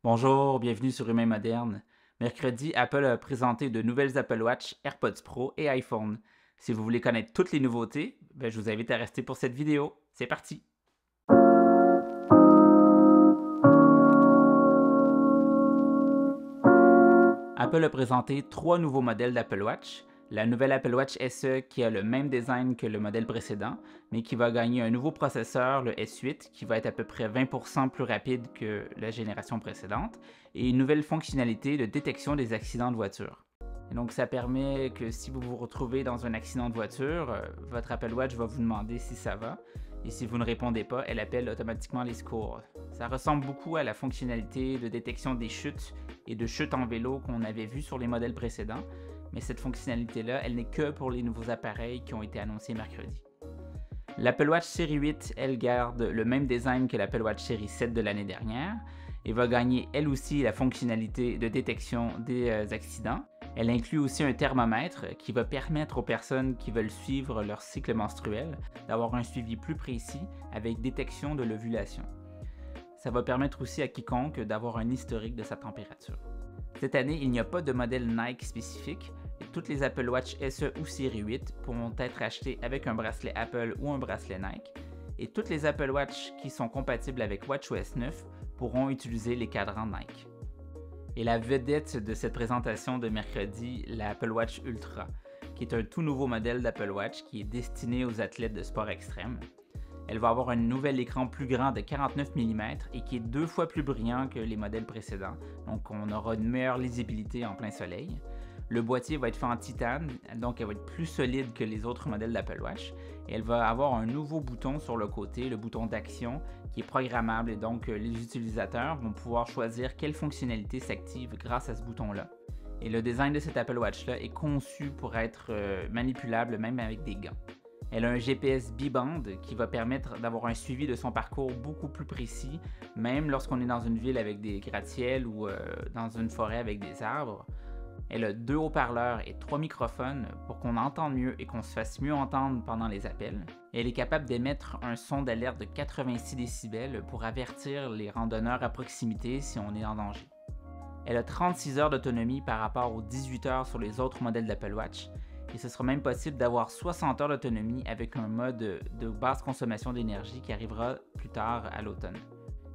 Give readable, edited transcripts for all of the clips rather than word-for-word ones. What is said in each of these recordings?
Bonjour, bienvenue sur Humain Moderne. Mercredi, Apple a présenté de nouvelles Apple Watch, AirPods Pro et iPhone. Si vous voulez connaître toutes les nouveautés, je vous invite à rester pour cette vidéo. C'est parti! Apple a présenté trois nouveaux modèles d'Apple Watch. La nouvelle Apple Watch SE qui a le même design que le modèle précédent, mais qui va gagner un nouveau processeur, le S8, qui va être à peu près 20% plus rapide que la génération précédente, et une nouvelle fonctionnalité de détection des accidents de voiture. Et donc ça permet que si vous vous retrouvez dans un accident de voiture, votre Apple Watch va vous demander si ça va, et si vous ne répondez pas, elle appelle automatiquement les secours. Ça ressemble beaucoup à la fonctionnalité de détection des chutes et de chutes en vélo qu'on avait vu sur les modèles précédents, mais cette fonctionnalité-là, elle n'est que pour les nouveaux appareils qui ont été annoncés mercredi. L'Apple Watch Série 8, elle garde le même design que l'Apple Watch Série 7 de l'année dernière et va gagner elle aussi la fonctionnalité de détection des accidents. Elle inclut aussi un thermomètre qui va permettre aux personnes qui veulent suivre leur cycle menstruel d'avoir un suivi plus précis avec détection de l'ovulation. Ça va permettre aussi à quiconque d'avoir un historique de sa température. Cette année, il n'y a pas de modèle Nike spécifique et toutes les Apple Watch SE ou Série 8 pourront être achetées avec un bracelet Apple ou un bracelet Nike et toutes les Apple Watch qui sont compatibles avec WatchOS 9 pourront utiliser les cadrans Nike. Et la vedette de cette présentation de mercredi, la Apple Watch Ultra, qui est un tout nouveau modèle d'Apple Watch qui est destiné aux athlètes de sport extrême. Elle va avoir un nouvel écran plus grand de 49 mm et qui est 2 fois plus brillant que les modèles précédents, donc on aura une meilleure lisibilité en plein soleil. Le boîtier va être fait en titane, donc elle va être plus solide que les autres modèles d'Apple Watch. Et elle va avoir un nouveau bouton sur le côté, le bouton d'action, qui est programmable et donc les utilisateurs vont pouvoir choisir quelle fonctionnalité s'active grâce à ce bouton-là. Et le design de cette Apple Watch-là est conçu pour être manipulable même avec des gants. Elle a un GPS biband qui va permettre d'avoir un suivi de son parcours beaucoup plus précis, même lorsqu'on est dans une ville avec des gratte-ciels ou dans une forêt avec des arbres. Elle a 2 haut-parleurs et 3 microphones pour qu'on entende mieux et qu'on se fasse mieux entendre pendant les appels. Et elle est capable d'émettre un son d'alerte de 86 décibels pour avertir les randonneurs à proximité si on est en danger. Elle a 36 heures d'autonomie par rapport aux 18 heures sur les autres modèles d'Apple Watch. Et ce sera même possible d'avoir 60 heures d'autonomie avec un mode de basse consommation d'énergie qui arrivera plus tard à l'automne.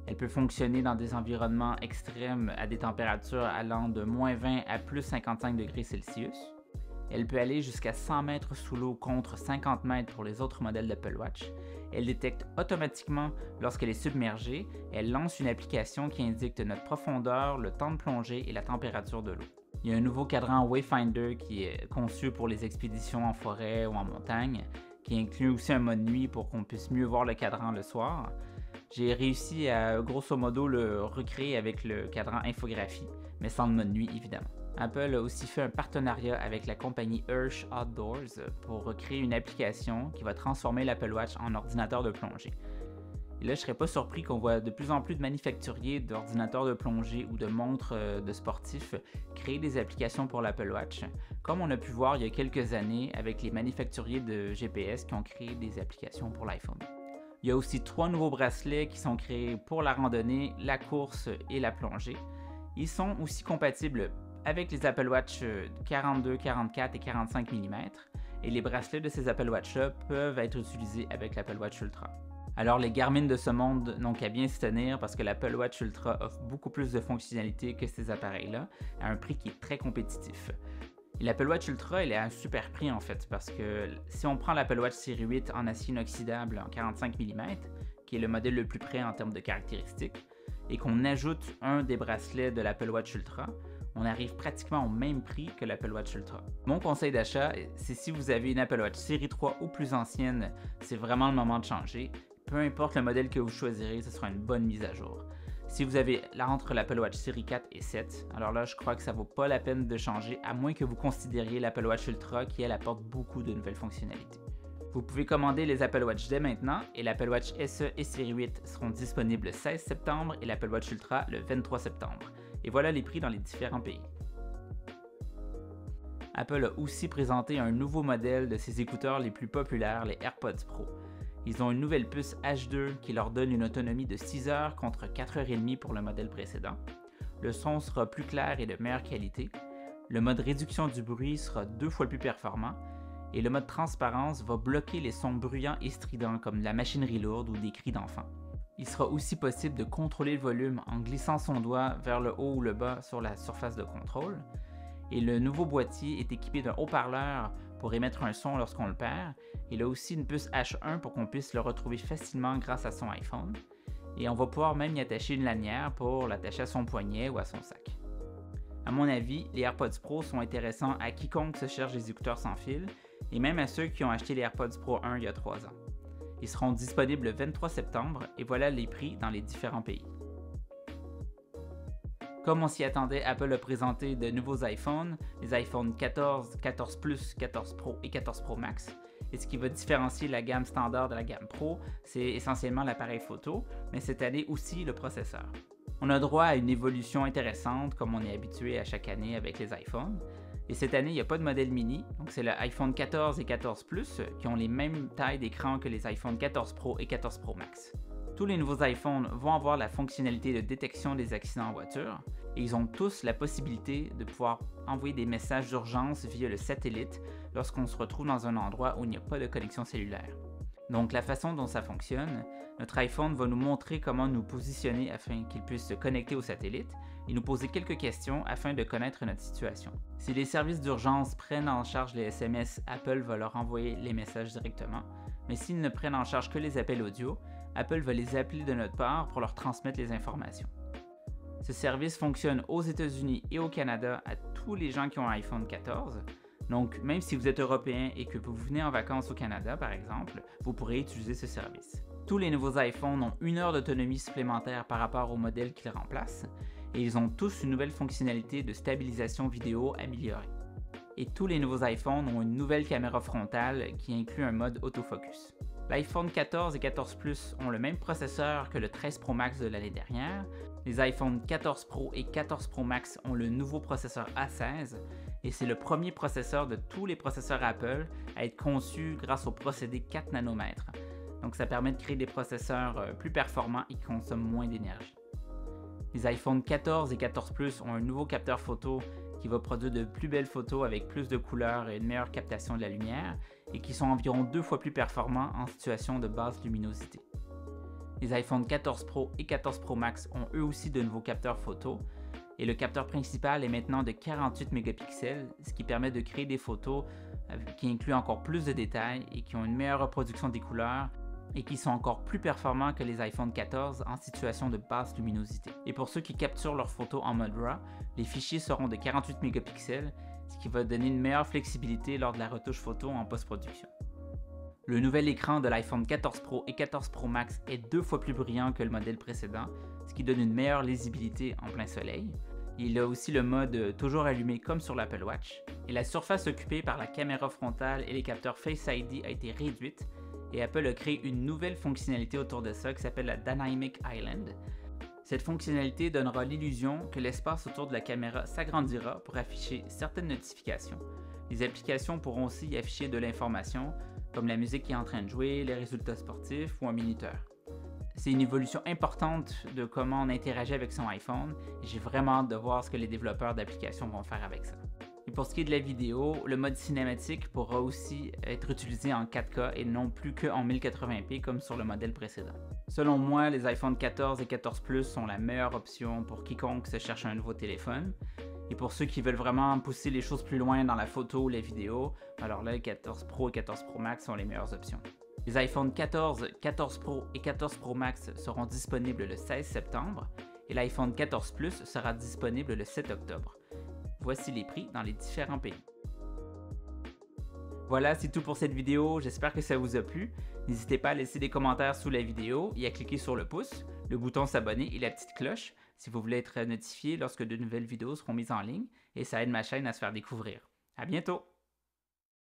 Elle peut fonctionner dans des environnements extrêmes à des températures allant de moins 20 à plus 55 degrés Celsius. Elle peut aller jusqu'à 100 mètres sous l'eau contre 50 mètres pour les autres modèles d'Apple Watch. Elle détecte automatiquement lorsqu'elle est submergée. Elle lance une application qui indique notre profondeur, le temps de plongée et la température de l'eau. Il y a un nouveau cadran Wayfinder qui est conçu pour les expéditions en forêt ou en montagne, qui inclut aussi un mode nuit pour qu'on puisse mieux voir le cadran le soir. J'ai réussi à grosso modo le recréer avec le cadran infographie, mais sans le mode nuit évidemment. Apple a aussi fait un partenariat avec la compagnie Hirsch Outdoors pour créer une application qui va transformer l'Apple Watch en ordinateur de plongée. Et là, je ne serais pas surpris qu'on voit de plus en plus de manufacturiers d'ordinateurs de plongée ou de montres de sportifs créer des applications pour l'Apple Watch, comme on a pu voir il y a quelques années avec les manufacturiers de GPS qui ont créé des applications pour l'iPhone. Il y a aussi 3 nouveaux bracelets qui sont créés pour la randonnée, la course et la plongée. Ils sont aussi compatibles avec les Apple Watch 42, 44 et 45 mm et les bracelets de ces Apple Watch-là peuvent être utilisés avec l'Apple Watch Ultra. Alors les Garmin de ce monde n'ont qu'à bien s'y tenir parce que l'Apple Watch Ultra offre beaucoup plus de fonctionnalités que ces appareils-là à un prix qui est très compétitif. Et l'Apple Watch Ultra, elle est à un super prix en fait, parce que si on prend l'Apple Watch Série 8 en acier inoxydable en 45 mm, qui est le modèle le plus près en termes de caractéristiques, et qu'on ajoute un des bracelets de l'Apple Watch Ultra, on arrive pratiquement au même prix que l'Apple Watch Ultra. Mon conseil d'achat, c'est si vous avez une Apple Watch Série 3 ou plus ancienne, c'est vraiment le moment de changer. Peu importe le modèle que vous choisirez, ce sera une bonne mise à jour. Si vous avez là entre l'Apple Watch Série 4 et 7, alors là, je crois que ça vaut pas la peine de changer, à moins que vous considériez l'Apple Watch Ultra qui, elle, apporte beaucoup de nouvelles fonctionnalités. Vous pouvez commander les Apple Watch dès maintenant et l'Apple Watch SE et Série 8 seront disponibles le 16 septembre et l'Apple Watch Ultra le 23 septembre. Et voilà les prix dans les différents pays. Apple a aussi présenté un nouveau modèle de ses écouteurs les plus populaires, les AirPods Pro. Ils ont une nouvelle puce H2 qui leur donne une autonomie de 6 heures contre 4 heures et demie pour le modèle précédent. le son sera plus clair et de meilleure qualité, le mode réduction du bruit sera 2 fois plus performant, et le mode transparence va bloquer les sons bruyants et stridents comme de la machinerie lourde ou des cris d'enfants. Il sera aussi possible de contrôler le volume en glissant son doigt vers le haut ou le bas sur la surface de contrôle. Et le nouveau boîtier est équipé d'un haut-parleur pour émettre un son lorsqu'on le perd. Il a aussi une puce H1 pour qu'on puisse le retrouver facilement grâce à son iPhone. Et on va pouvoir même y attacher une lanière pour l'attacher à son poignet ou à son sac. À mon avis, les AirPods Pro sont intéressants à quiconque se cherche des écouteurs sans fil et même à ceux qui ont acheté les AirPods Pro 1 il y a 3 ans. Ils seront disponibles le 23 septembre et voilà les prix dans les différents pays. Comme on s'y attendait, Apple a présenté de nouveaux iPhones, les iPhone 14, 14 Plus, 14 Pro et 14 Pro Max. Et ce qui va différencier la gamme standard de la gamme Pro, c'est essentiellement l'appareil photo, mais cette année aussi le processeur. On a droit à une évolution intéressante comme on est habitué à chaque année avec les iPhones. Et cette année, il n'y a pas de modèle mini, donc c'est le iPhone 14 et 14 Plus qui ont les mêmes tailles d'écran que les iPhone 14 Pro et 14 Pro Max. Tous les nouveaux iPhones vont avoir la fonctionnalité de détection des accidents en voiture et ils ont tous la possibilité de pouvoir envoyer des messages d'urgence via le satellite lorsqu'on se retrouve dans un endroit où il n'y a pas de connexion cellulaire. Donc la façon dont ça fonctionne, notre iPhone va nous montrer comment nous positionner afin qu'il puisse se connecter au satellite et nous poser quelques questions afin de connaître notre situation. Si les services d'urgence prennent en charge les SMS, Apple va leur envoyer les messages directement, mais s'ils ne prennent en charge que les appels audio, Apple va les appeler de notre part pour leur transmettre les informations. Ce service fonctionne aux États-Unis et au Canada à tous les gens qui ont un iPhone 14. Donc, même si vous êtes européen et que vous venez en vacances au Canada, par exemple, vous pourrez utiliser ce service. Tous les nouveaux iPhones ont 1 heure d'autonomie supplémentaire par rapport au modèle qu'ils remplacent et ils ont tous une nouvelle fonctionnalité de stabilisation vidéo améliorée. Et tous les nouveaux iPhones ont une nouvelle caméra frontale qui inclut un mode autofocus. L'iPhone 14 et 14 Plus ont le même processeur que le 13 Pro Max de l'année dernière. Les iPhone 14 Pro et 14 Pro Max ont le nouveau processeur A16 et c'est le premier processeur de tous les processeurs Apple à être conçu grâce au procédé 4 nanomètres. Donc ça permet de créer des processeurs plus performants et qui consomment moins d'énergie. Les iPhone 14 et 14 Plus ont un nouveau capteur photo qui va produire de plus belles photos avec plus de couleurs et une meilleure captation de la lumière et qui sont environ 2 fois plus performants en situation de basse luminosité. Les iPhone 14 Pro et 14 Pro Max ont eux aussi de nouveaux capteurs photo et le capteur principal est maintenant de 48 mégapixels, ce qui permet de créer des photos qui incluent encore plus de détails et qui ont une meilleure reproduction des couleurs et qui sont encore plus performants que les iPhone 14 en situation de basse luminosité. Et pour ceux qui capturent leurs photos en mode RAW, les fichiers seront de 48 mégapixels, ce qui va donner une meilleure flexibilité lors de la retouche photo en post-production. Le nouvel écran de l'iPhone 14 Pro et 14 Pro Max est 2 fois plus brillant que le modèle précédent, ce qui donne une meilleure lisibilité en plein soleil. Il a aussi le mode toujours allumé comme sur l'Apple Watch. Et la surface occupée par la caméra frontale et les capteurs Face ID a été réduite, et Apple a créé une nouvelle fonctionnalité autour de ça qui s'appelle la Dynamic Island. Cette fonctionnalité donnera l'illusion que l'espace autour de la caméra s'agrandira pour afficher certaines notifications. Les applications pourront aussi y afficher de l'information, comme la musique qui est en train de jouer, les résultats sportifs ou un minuteur. C'est une évolution importante de comment on interagit avec son iPhone et j'ai vraiment hâte de voir ce que les développeurs d'applications vont faire avec ça. Et pour ce qui est de la vidéo, le mode cinématique pourra aussi être utilisé en 4K et non plus qu'en 1080p comme sur le modèle précédent. Selon moi, les iPhone 14 et 14 Plus sont la meilleure option pour quiconque se cherche un nouveau téléphone. Et pour ceux qui veulent vraiment pousser les choses plus loin dans la photo ou la vidéo, alors là, les 14 Pro et 14 Pro Max sont les meilleures options. Les iPhone 14, 14 Pro et 14 Pro Max seront disponibles le 16 septembre et l'iPhone 14 Plus sera disponible le 7 octobre. Voici les prix dans les différents pays. Voilà, c'est tout pour cette vidéo. J'espère que ça vous a plu. N'hésitez pas à laisser des commentaires sous la vidéo et à cliquer sur le pouce, le bouton s'abonner et la petite cloche si vous voulez être notifié lorsque de nouvelles vidéos seront mises en ligne et ça aide ma chaîne à se faire découvrir. À bientôt!